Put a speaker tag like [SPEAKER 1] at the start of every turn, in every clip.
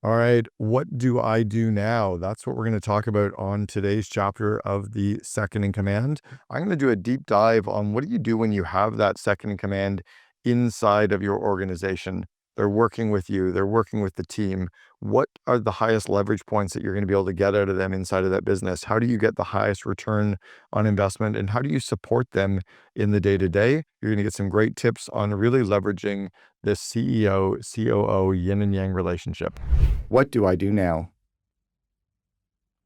[SPEAKER 1] All right, what do I do now? That's what we're going to talk about on today's chapter of the second in command. I'm going to do a deep dive on what do you do when you have that second in command inside of your organization. They're working with you, they're working with the team. What are the highest leverage points that you're going to be able to get out of them inside of that business? How do you get the highest return on investment? And how do you support them in the day to day? You're going to get some great tips on really leveraging this CEO COO yin and yang relationship.
[SPEAKER 2] What do I do now?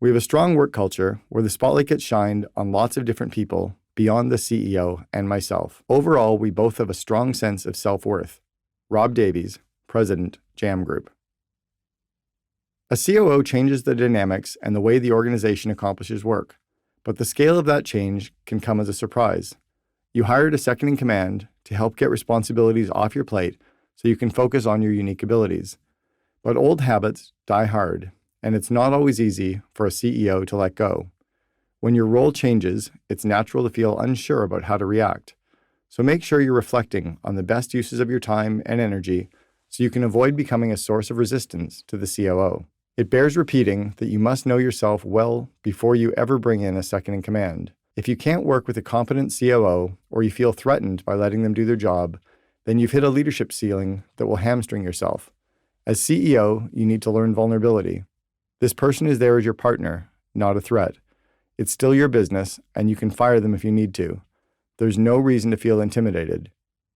[SPEAKER 2] We have a strong work culture where the spotlight gets shined on lots of different people beyond the CEO and myself. Overall, we both have a strong sense of self-worth. Rob Davies, President, Jam Group. A COO changes the dynamics and the way the organization accomplishes work, but the scale of that change can come as a surprise. You hired a second in command to help get responsibilities off your plate so you can focus on your unique abilities. But old habits die hard, and it's not always easy for a CEO to let go. When your role changes, it's natural to feel unsure about how to react. So make sure you're reflecting on the best uses of your time and energy so you can avoid becoming a source of resistance to the COO. It bears repeating that you must know yourself well before you ever bring in a second in command. If you can't work with a competent COO or you feel threatened by letting them do their job, then you've hit a leadership ceiling that will hamstring yourself. As CEO, you need to learn vulnerability. This person is there as your partner, not a threat. It's still your business, and you can fire them if you need to. There's no reason to feel intimidated.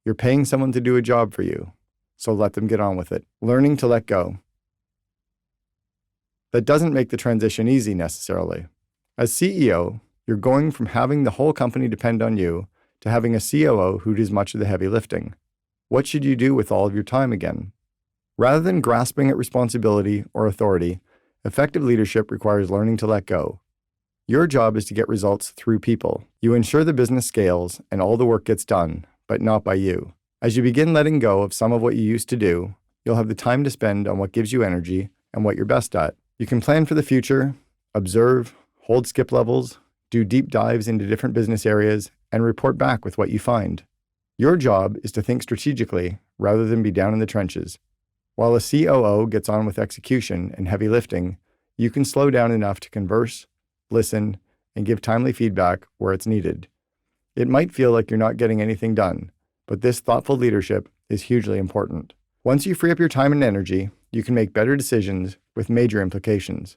[SPEAKER 2] You're paying someone to do a job for you, so let them get on with it. Learning to let go. That doesn't make the transition easy necessarily. As CEO, you're going from having the whole company depend on you to having a COO who does much of the heavy lifting. What should you do with all of your time again? Rather than grasping at responsibility or authority, effective leadership requires learning to let go. Your job is to get results through people. You ensure the business scales and all the work gets done, but not by you. As you begin letting go of some of what you used to do, you'll have the time to spend on what gives you energy and what you're best at. You can plan for the future, observe, hold skip levels, do deep dives into different business areas, and report back with what you find. Your job is to think strategically rather than be down in the trenches. While a COO gets on with execution and heavy lifting, you can slow down enough to converse, listen, and give timely feedback where it's needed. It might feel like you're not getting anything done, but this thoughtful leadership is hugely important. Once you free up your time and energy, you can make better decisions with major implications.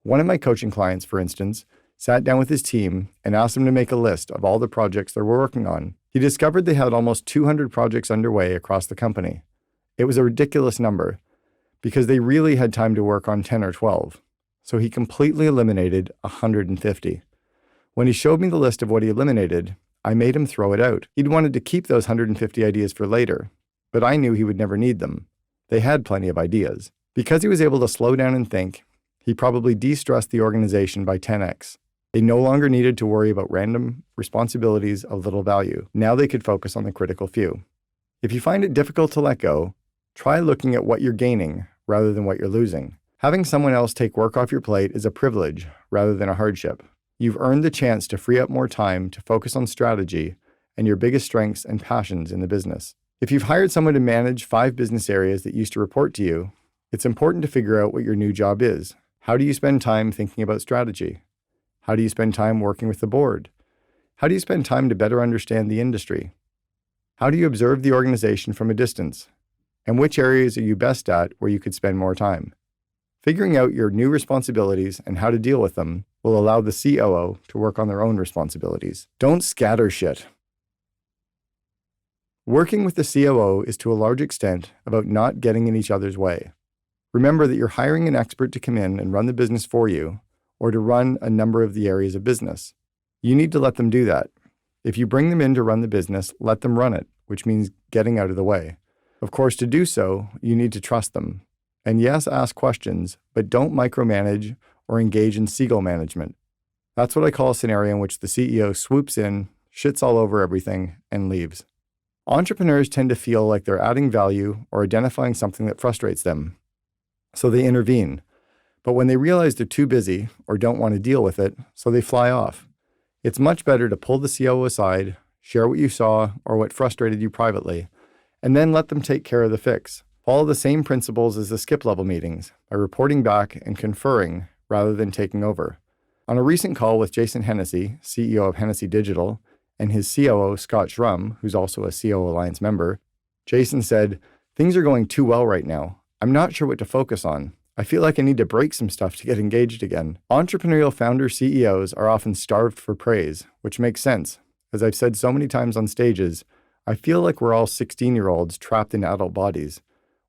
[SPEAKER 2] One of my coaching clients, for instance, sat down with his team and asked them to make a list of all the projects they were working on. He discovered they had almost 200 projects underway across the company. It was a ridiculous number because they really had time to work on 10 or 12. So he completely eliminated 150. When he showed me the list of what he eliminated, I made him throw it out. He'd wanted to keep those 150 ideas for later, but I knew he would never need them. They had plenty of ideas. Because he was able to slow down and think, he probably de-stressed the organization by 10x. They no longer needed to worry about random responsibilities of little value. Now they could focus on the critical few. If you find it difficult to let go, try looking at what you're gaining rather than what you're losing. Having someone else take work off your plate is a privilege rather than a hardship. You've earned the chance to free up more time to focus on strategy and your biggest strengths and passions in the business. If you've hired someone to manage 5 business areas that used to report to you, it's important to figure out what your new job is. How do you spend time thinking about strategy? How do you spend time working with the board? How do you spend time to better understand the industry? How do you observe the organization from a distance? And which areas are you best at where you could spend more time? Figuring out your new responsibilities and how to deal with them will allow the COO to work on their own responsibilities. Don't scatter shit. Working with the COO is to a large extent about not getting in each other's way. Remember that you're hiring an expert to come in and run the business for you, or to run a number of the areas of business. You need to let them do that. If you bring them in to run the business, let them run it, which means getting out of the way. Of course, to do so, you need to trust them. And yes, ask questions, but don't micromanage or engage in seagull management. That's what I call a scenario in which the CEO swoops in, shits all over everything, and leaves. Entrepreneurs tend to feel like they're adding value or identifying something that frustrates them. So they intervene. But when they realize they're too busy or don't want to deal with it, so they fly off. It's much better to pull the COO aside, share what you saw or what frustrated you privately, and then let them take care of the fix. Follow the same principles as the skip level meetings by reporting back and conferring rather than taking over. On a recent call with Jason Hennessy, CEO of Hennessy Digital, and his COO, Scott Schrum, who's also a CEO Alliance member, Jason said, "Things are going too well right now. I'm not sure what to focus on. I feel like I need to break some stuff to get engaged again." Entrepreneurial founder CEOs are often starved for praise, which makes sense. As I've said so many times on stages, I feel like we're all 16-year-olds trapped in adult bodies.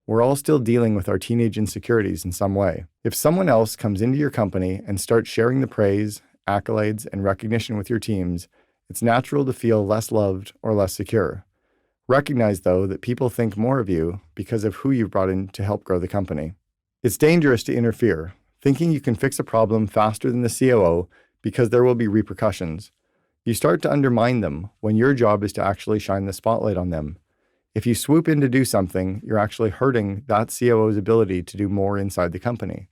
[SPEAKER 2] We're all still dealing with our teenage insecurities in some way. If someone else comes into your company and starts sharing the praise, accolades, and recognition with your teams, it's natural to feel less loved or less secure. Recognize, though, that people think more of you because of who you've brought in to help grow the company. It's dangerous to interfere, thinking you can fix a problem faster than the COO because there will be repercussions. You start to undermine them when your job is to actually shine the spotlight on them. If you swoop in to do something, you're actually hurting that COO's ability to do more inside the company,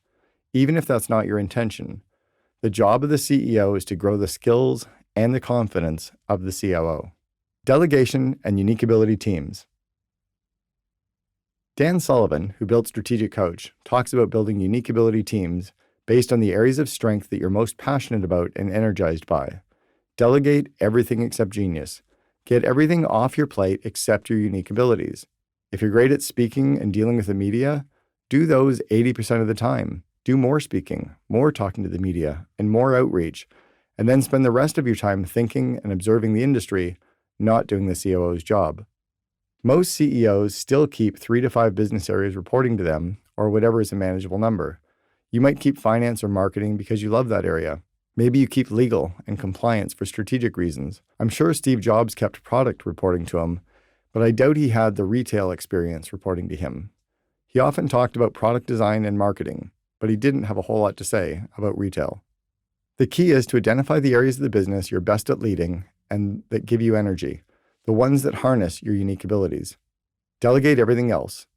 [SPEAKER 2] even if that's not your intention. The job of the CEO is to grow the skills and the confidence of the COO. Delegation and unique ability teams. Dan Sullivan, who built Strategic Coach, talks about building unique ability teams based on the areas of strength that you're most passionate about and energized by. Delegate everything except genius. Get everything off your plate except your unique abilities. If you're great at speaking and dealing with the media, do those 80% of the time. Do more speaking, more talking to the media, and more outreach, and then spend the rest of your time thinking and observing the industry, not doing the COO's job. Most CEOs still keep 3 to 5 business areas reporting to them, or whatever is a manageable number. You might keep finance or marketing because you love that area. Maybe you keep legal and compliance for strategic reasons. I'm sure Steve Jobs kept product reporting to him, but I doubt he had the retail experience reporting to him. He often talked about product design and marketing, but he didn't have a whole lot to say about retail. The key is to identify the areas of the business you're best at leading and that give you energy, the ones that harness your unique abilities. Delegate everything else.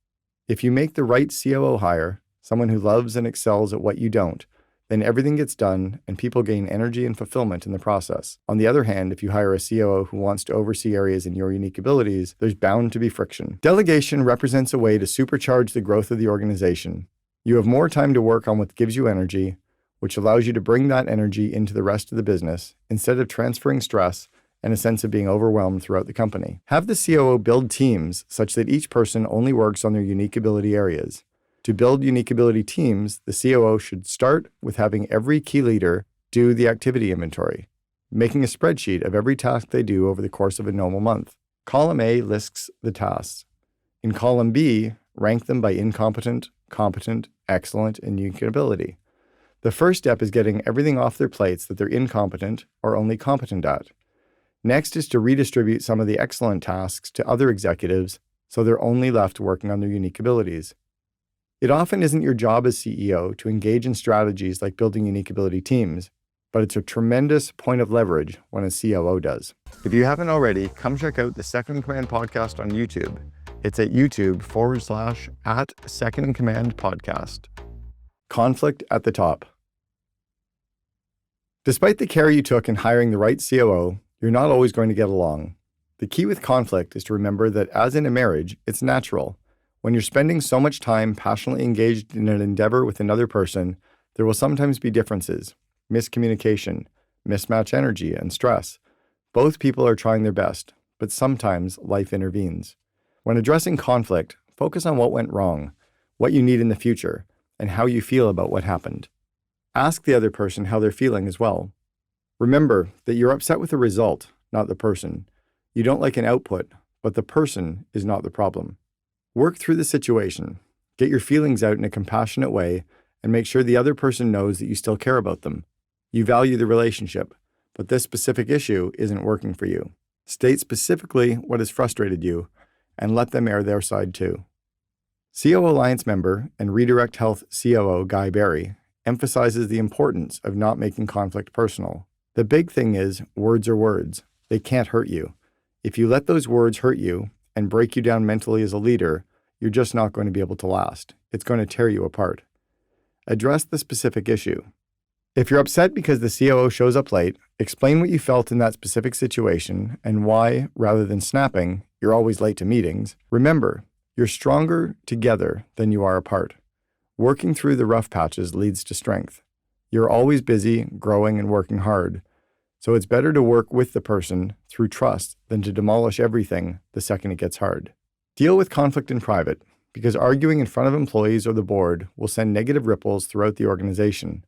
[SPEAKER 2] If you make the right COO hire, someone who loves and excels at what you don't, then everything gets done and people gain energy and fulfillment in the process. On the other hand, if you hire a COO who wants to oversee areas in your unique abilities, there's bound to be friction. Delegation represents a way to supercharge the growth of the organization. You have more time to work on what gives you energy, which allows you to bring that energy into the rest of the business instead of transferring stress and a sense of being overwhelmed throughout the company. Have the COO build teams such that each person only works on their unique ability areas. To build unique ability teams, the COO should start with having every key leader do the activity inventory, making a spreadsheet of every task they do over the course of a normal month. Column A lists the tasks. In column B, rank them by incompetent, competent, excellent, and unique ability. The first step is getting everything off their plates that they're incompetent or only competent at. Next is to redistribute some of the excellent tasks to other executives so they're only left working on their unique abilities. It often isn't your job as CEO to engage in strategies like building unique ability teams, but it's a tremendous point of leverage when a COO does. If you haven't already, come check out the Second in Command podcast on YouTube. It's at YouTube/@Second in Command podcast. Conflict at the top. Despite the care you took in hiring the right COO, you're not always going to get along. The key with conflict is to remember that as in a marriage, it's natural. When you're spending so much time passionately engaged in an endeavor with another person, there will sometimes be differences, miscommunication, mismatch energy, and stress. Both people are trying their best, but sometimes life intervenes. When addressing conflict, focus on what went wrong, what you need in the future, and how you feel about what happened. Ask the other person how they're feeling as well. Remember that you're upset with the result, not the person. You don't like an output, but the person is not the problem. Work through the situation, get your feelings out in a compassionate way, and make sure the other person knows that you still care about them. You value the relationship, but this specific issue isn't working for you. State specifically what has frustrated you, and let them air their side too. CEO Alliance member and Redirect Health COO Guy Barry emphasizes the importance of not making conflict personal. The big thing is, words are words. They can't hurt you. If you let those words hurt you and break you down mentally as a leader, you're just not going to be able to last. It's going to tear you apart. Address the specific issue. If you're upset because the COO shows up late, explain what you felt in that specific situation and why, rather than snapping, you're always late to meetings. Remember, You're stronger together than you are apart. Working through the rough patches leads to strength. You're always busy, growing, and working hard. So it's better to work with the person through trust than to demolish everything the second it gets hard. Deal with conflict in private, because arguing in front of employees or the board will send negative ripples throughout the organization.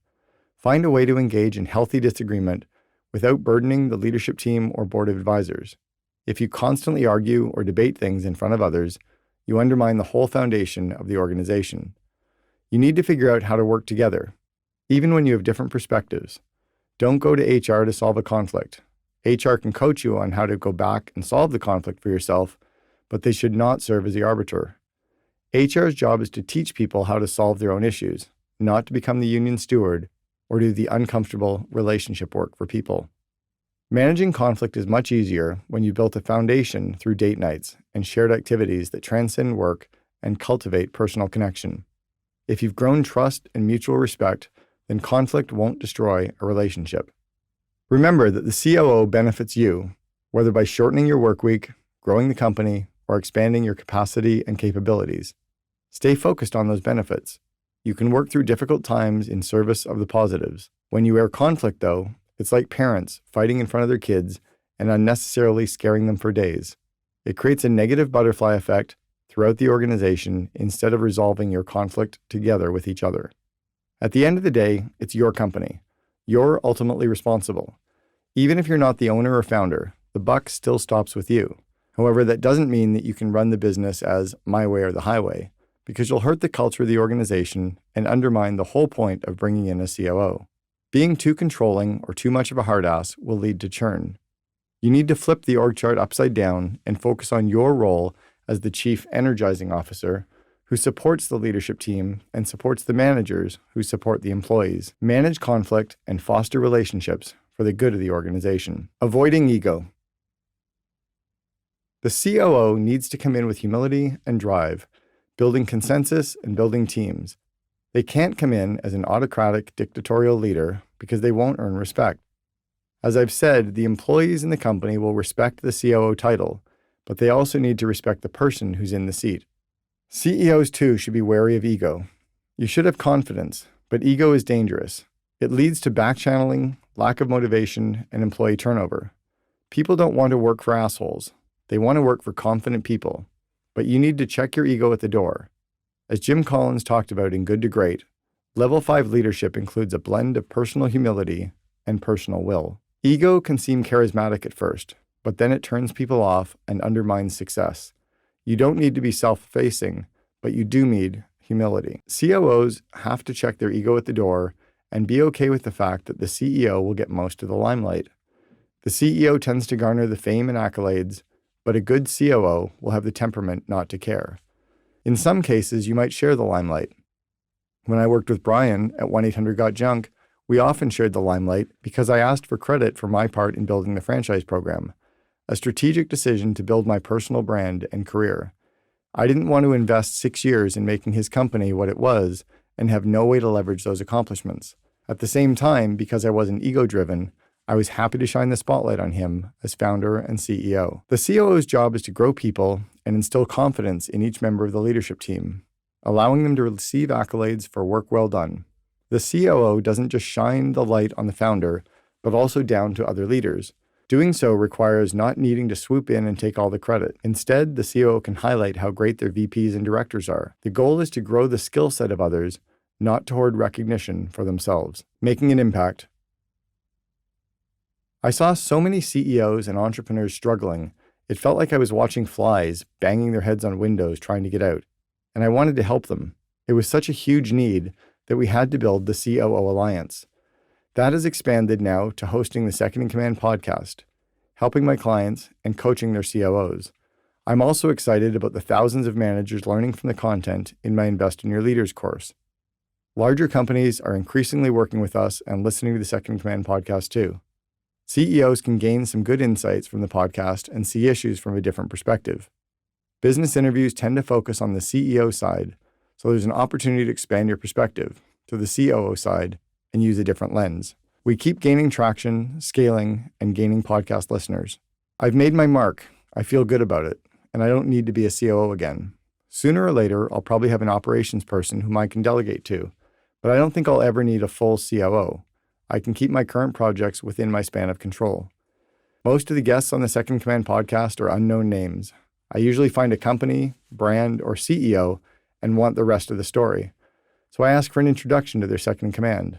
[SPEAKER 2] Find a way to engage in healthy disagreement without burdening the leadership team or board of advisors. If you constantly argue or debate things in front of others, you undermine the whole foundation of the organization. You need to figure out how to work together, even when you have different perspectives. Don't go to HR to solve a conflict. HR can coach you on how to go back and solve the conflict for yourself, but they should not serve as the arbiter. HR's job is to teach people how to solve their own issues, not to become the union steward or do the uncomfortable relationship work for people. Managing conflict is much easier when you built a foundation through date nights and shared activities that transcend work and cultivate personal connection. If you've grown trust and mutual respect, then conflict won't destroy a relationship. Remember that the COO benefits you, whether by shortening your work week, growing the company, or expanding your capacity and capabilities. Stay focused on those benefits. You can work through difficult times in service of the positives. When you air conflict, though, it's like parents fighting in front of their kids and unnecessarily scaring them for days. It creates a negative butterfly effect throughout the organization instead of resolving your conflict together with each other. At the end of the day, it's your company. You're ultimately responsible. Even if you're not the owner or founder, the buck still stops with you. However, that doesn't mean that you can run the business as my way or the highway, because you'll hurt the culture of the organization and undermine the whole point of bringing in a COO. Being too controlling or too much of a hard ass will lead to churn. You need to flip the org chart upside down and focus on your role as the chief energizing officer who supports the leadership team and supports the managers who support the employees. Manage conflict and foster relationships for the good of the organization. Avoiding ego. The COO needs to come in with humility and drive, building consensus and building teams. They can't come in as an autocratic, dictatorial leader because they won't earn respect. As I've said, the employees in the company will respect the COO title, but they also need to respect the person who's in the seat. CEOs, too, should be wary of ego. You should have confidence, but ego is dangerous. It leads to backchanneling, lack of motivation, and employee turnover. People don't want to work for assholes. They want to work for confident people. But you need to check your ego at the door. As Jim Collins talked about in Good to Great, Level 5 leadership includes a blend of personal humility and personal will. Ego can seem charismatic at first, but then it turns people off and undermines success. You don't need to be self-effacing, but you do need humility. COOs have to check their ego at the door and be okay with the fact that the CEO will get most of the limelight. The CEO tends to garner the fame and accolades, but a good COO will have the temperament not to care. In some cases, you might share the limelight. When I worked with Brian at 1-800-GOT-JUNK, we often shared the limelight because I asked for credit for my part in building the franchise program, a strategic decision to build my personal brand and career. I didn't want to invest 6 years in making his company what it was and have no way to leverage those accomplishments. At the same time, because I wasn't ego-driven, I was happy to shine the spotlight on him as founder and CEO. The COO's job is to grow people and instill confidence in each member of the leadership team, allowing them to receive accolades for work well done. The COO doesn't just shine the light on the founder, but also down to other leaders. Doing so requires not needing to swoop in and take all the credit. Instead, the COO can highlight how great their VPs and directors are. The goal is to grow the skill set of others, not to hoard recognition for themselves. Making an impact. I saw so many CEOs and entrepreneurs struggling, it felt like I was watching flies banging their heads on windows trying to get out, and I wanted to help them. It was such a huge need that we had to build the COO Alliance. That has expanded now to hosting the Second in Command podcast, helping my clients, and coaching their COOs. I'm also excited about the thousands of managers learning from the content in my Invest in Your Leaders course. Larger companies are increasingly working with us and listening to the Second in Command podcast too. CEOs can gain some good insights from the podcast and see issues from a different perspective. Business interviews tend to focus on the CEO side, so there's an opportunity to expand your perspective to the COO side and use a different lens. We keep gaining traction, scaling, and gaining podcast listeners. I've made my mark. I feel good about it, and I don't need to be a COO again. Sooner or later, I'll probably have an operations person whom I can delegate to, but I don't think I'll ever need a full COO. I can keep my current projects within my span of control. Most of the guests on the Second in Command podcast are unknown names. I usually find a company, brand, or CEO and want the rest of the story. So I ask for an introduction to their second in command.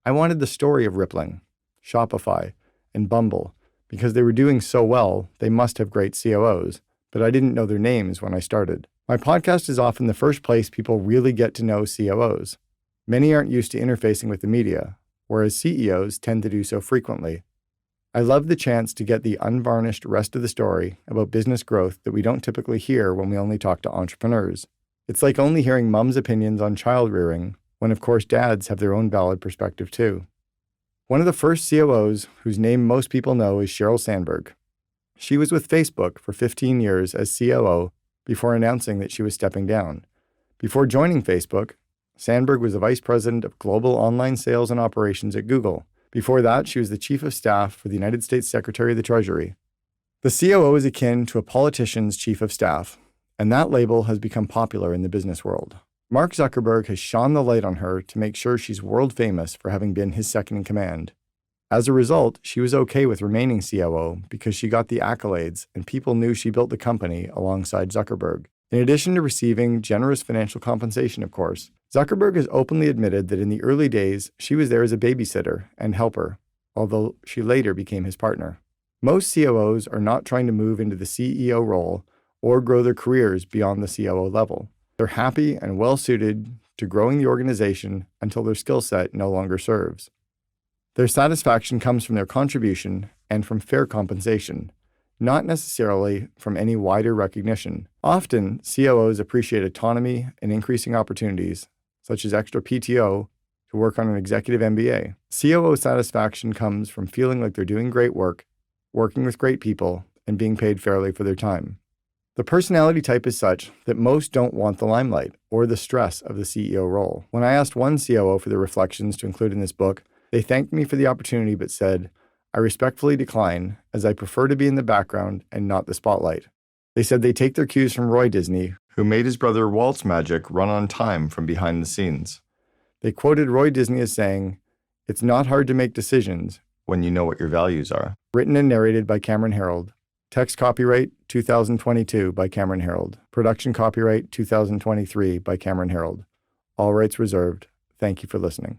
[SPEAKER 2] I wanted the story of Rippling, Shopify, and Bumble because they were doing so well, they must have great COOs, but I didn't know their names when I started. My podcast is often the first place people really get to know COOs. Many aren't used to interfacing with the media, whereas CEOs tend to do so frequently. I love the chance to get the unvarnished rest of the story about business growth that we don't typically hear when we only talk to entrepreneurs. It's like only hearing mom's opinions on child rearing, when of course dads have their own valid perspective too. One of the first COOs whose name most people know is Sheryl Sandberg. She was with Facebook for 15 years as COO before announcing that she was stepping down. Before joining Facebook, Sandberg was the vice president of global online sales and operations at Google. Before that, she was the chief of staff for the United States Secretary of the Treasury. The COO is akin to a politician's chief of staff, and that label has become popular in the business world. Mark Zuckerberg has shone the light on her to make sure she's world famous for having been his second in command. As a result, she was okay with remaining COO because she got the accolades and people knew she built the company alongside Zuckerberg. In addition to receiving generous financial compensation, of course, Zuckerberg has openly admitted that in the early days, she was there as a babysitter and helper, although she later became his partner. Most COOs are not trying to move into the CEO role or grow their careers beyond the COO level. They're happy and well-suited to growing the organization until their skill set no longer serves. Their satisfaction comes from their contribution and from fair compensation, not necessarily from any wider recognition. Often, COOs appreciate autonomy and increasing opportunities, such as extra PTO to work on an executive MBA. COO satisfaction comes from feeling like they're doing great work, working with great people, and being paid fairly for their time. The personality type is such that most don't want the limelight or the stress of the CEO role. When I asked one COO for their reflections to include in this book, they thanked me for the opportunity but said, "I respectfully decline, as I prefer to be in the background and not the spotlight." They said they take their cues from Roy Disney, who made his brother Walt's magic run on time from behind the scenes. They quoted Roy Disney as saying, "It's not hard to make decisions when you know what your values are." Written and narrated by Cameron Herold. Text copyright 2022 by Cameron Herold. Production copyright 2023 by Cameron Herold. All rights reserved. Thank you for listening.